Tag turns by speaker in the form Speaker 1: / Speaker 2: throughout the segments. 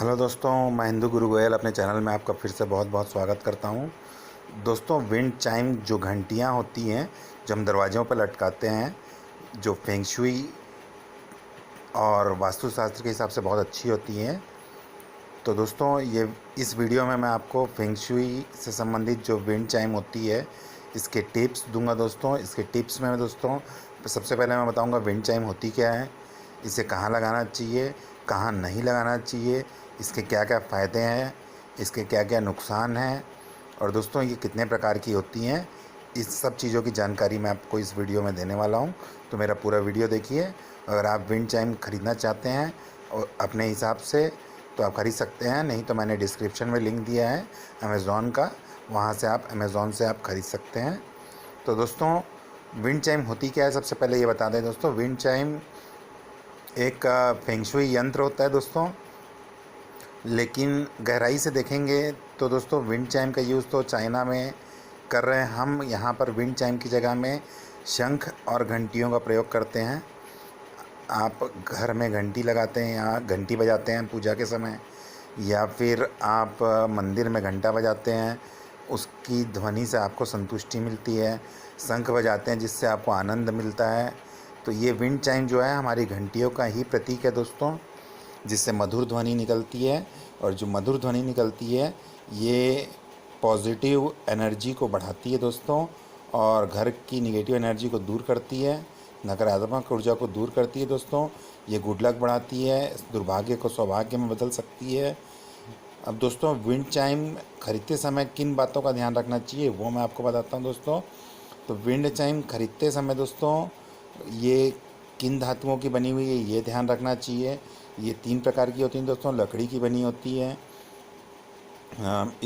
Speaker 1: Hello दोस्तों, मैं हिंदू गुरु गोयल अपने चैनल में आपका फिर से बहुत बहुत स्वागत करता हूँ। दोस्तों, विंड चाइम जो घंटियाँ होती हैं, जो हम दरवाज़ों पर लटकाते हैं, जो फेंग शुई और वास्तुशास्त्र के हिसाब से बहुत अच्छी होती हैं। तो दोस्तों, ये इस वीडियो में मैं आपको फेंग शुई से संबंधित जो विंड चाइम होती है, इसके टिप्स दूंगा। दोस्तों, इसके टिप्स में दोस्तों सबसे पहले मैं बताऊंगा विंड चाइम होती क्या है, इसे कहाँ लगाना चाहिए, कहाँ नहीं लगाना चाहिए, इसके क्या क्या फ़ायदे हैं, इसके क्या क्या नुकसान हैं, और दोस्तों ये कितने प्रकार की होती हैं। इस सब चीज़ों की जानकारी मैं आपको इस वीडियो में देने वाला हूं। तो मेरा पूरा वीडियो देखिए। अगर आप विंड चाइम ख़रीदना चाहते हैं और अपने हिसाब से, तो आप ख़रीद सकते हैं, नहीं तो मैंने डिस्क्रिप्शन में लिंक दिया है अमेज़ॉन का, वहाँ से आप अमेज़ॉन से आप ख़रीद सकते हैं। तो दोस्तों, विंड चाइम होती क्या है, सबसे पहले ये बता दें दोस्तों। विंड चाइम एक फेंग शुई यंत्र होता है दोस्तों, लेकिन गहराई से देखेंगे तो दोस्तों विंड चाइम का यूज़ तो चाइना में कर रहे हैं। हम यहाँ पर विंड चाइम की जगह में शंख और घंटियों का प्रयोग करते हैं। आप घर में घंटी लगाते हैं या घंटी बजाते हैं पूजा के समय, या फिर आप मंदिर में घंटा बजाते हैं, उसकी ध्वनि से आपको संतुष्टि मिलती है। शंख बजाते हैं जिससे आपको आनंद मिलता है। तो ये विंड चाइम जो है हमारी घंटियों का ही प्रतीक है दोस्तों, जिससे मधुर ध्वनि निकलती है। और जो मधुर ध्वनि निकलती है, ये पॉजिटिव एनर्जी को बढ़ाती है दोस्तों, और घर की निगेटिव एनर्जी को दूर करती है, नकारात्मक ऊर्जा को दूर करती है दोस्तों। ये गुड लक बढ़ाती है, दुर्भाग्य को सौभाग्य में बदल सकती है। अब दोस्तों, विंड चाइम खरीदते समय किन बातों का ध्यान रखना चाहिए वो मैं आपको बताता हूँ दोस्तों। तो विंड चाइम खरीदते समय दोस्तों, ये किन धातुओं की बनी हुई है ये ध्यान रखना चाहिए। ये 3 प्रकार की होती हैं दोस्तों। लकड़ी की बनी होती है,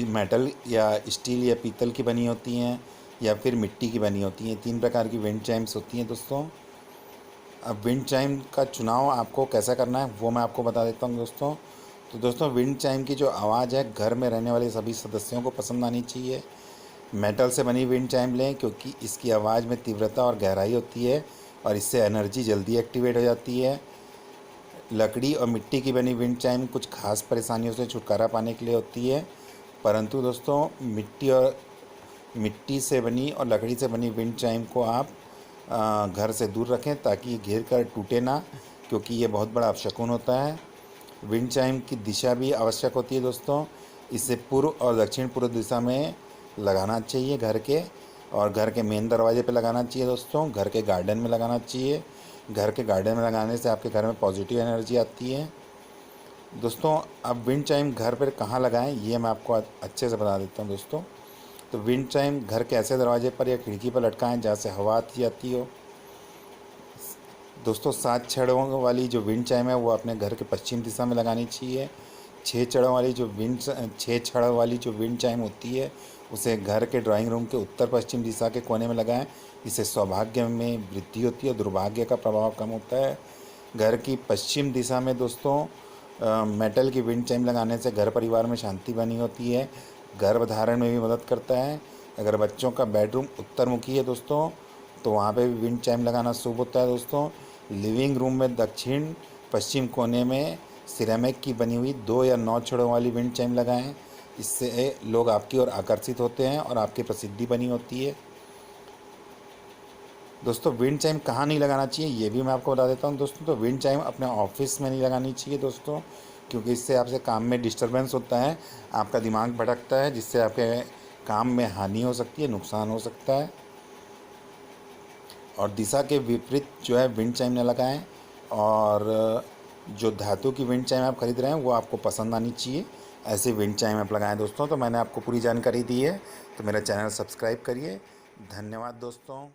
Speaker 1: मेटल या स्टील या पीतल की बनी होती हैं, या फिर मिट्टी की बनी होती हैं। 3 प्रकार की विंड चाइम्स होती हैं दोस्तों। अब विंड चाइम का चुनाव आपको कैसा करना है वो मैं आपको बता देता हूँ दोस्तों। तो दोस्तों, विंड चाइम की जो आवाज़ है घर में रहने वाले सभी सदस्यों को पसंद आनी चाहिए। मेटल से बनी विंड चाइम लें, क्योंकि इसकी आवाज़ में तीव्रता और गहराई होती है और इससे एनर्जी जल्दी एक्टिवेट हो जाती है। लकड़ी और मिट्टी की बनी विंड चाइम कुछ खास परेशानियों से छुटकारा पाने के लिए होती है, परंतु दोस्तों मिट्टी से बनी और लकड़ी से बनी विंड चाइम को आप घर से दूर रखें, ताकि ये गिर कर टूटे ना, क्योंकि ये बहुत बड़ा अपशकुन होता है। विंड चाइम की दिशा भी आवश्यक होती है दोस्तों। इसे पूर्व और दक्षिण पूर्व दिशा में लगाना चाहिए घर के, और घर के मेन दरवाजे पे लगाना चाहिए दोस्तों। घर के गार्डन में लगाना चाहिए। घर के गार्डन में लगाने से आपके घर में पॉजिटिव एनर्जी आती है दोस्तों। अब विंड चाइम घर पर कहाँ लगाएं ये मैं आपको अच्छे से बता देता हूँ दोस्तों। तो विंड चाइम घर के ऐसे दरवाजे पर या खिड़की पर लटकाएं जहाँ से हवा आती जाती हो दोस्तों। 7 छड़ों वाली जो विंड चाइम है वो अपने घर के पश्चिम दिशा में लगानी चाहिए। 6 छड़ वाली जो विंड चाइम होती है उसे घर के ड्राइंग रूम के उत्तर पश्चिम दिशा के कोने में लगाएं। इससे सौभाग्य में वृद्धि होती है, दुर्भाग्य का प्रभाव कम होता है। घर की पश्चिम दिशा में दोस्तों मेटल की विंड चाइम लगाने से घर परिवार में शांति बनी होती है, गर्भधारण में भी मदद करता है। अगर बच्चों का बेडरूम उत्तरमुखी है दोस्तों, तो वहाँ पे भी विंड चाइम लगाना शुभ होता है दोस्तों। लिविंग रूम में दक्षिण पश्चिम कोने में सिरेमिक की बनी हुई 2 या 9 छड़ों वाली विंड चाइम लगाएं। इससे लोग आपकी ओर आकर्षित होते हैं और आपकी प्रसिद्धि बनी होती है दोस्तों। विंड चाइम कहाँ नहीं लगाना चाहिए ये भी मैं आपको बता देता हूँ दोस्तों। तो विंड चाइम अपने ऑफिस में नहीं लगानी चाहिए दोस्तों, क्योंकि इससे आपसे काम में डिस्टरबेंस होता है, आपका दिमाग भटकता है, जिससे आपके काम में हानि हो सकती है, नुकसान हो सकता है। और दिशा के विपरीत जो है विंड चाइम न लगाएं। और जो धातु की विंड चाइम आप खरीद रहे हैं वो आपको पसंद आनी चाहिए, ऐसे विंड चाइम आप लगाएं दोस्तों। तो मैंने आपको पूरी जानकारी दी है, तो मेरा चैनल सब्सक्राइब करिए। धन्यवाद दोस्तों।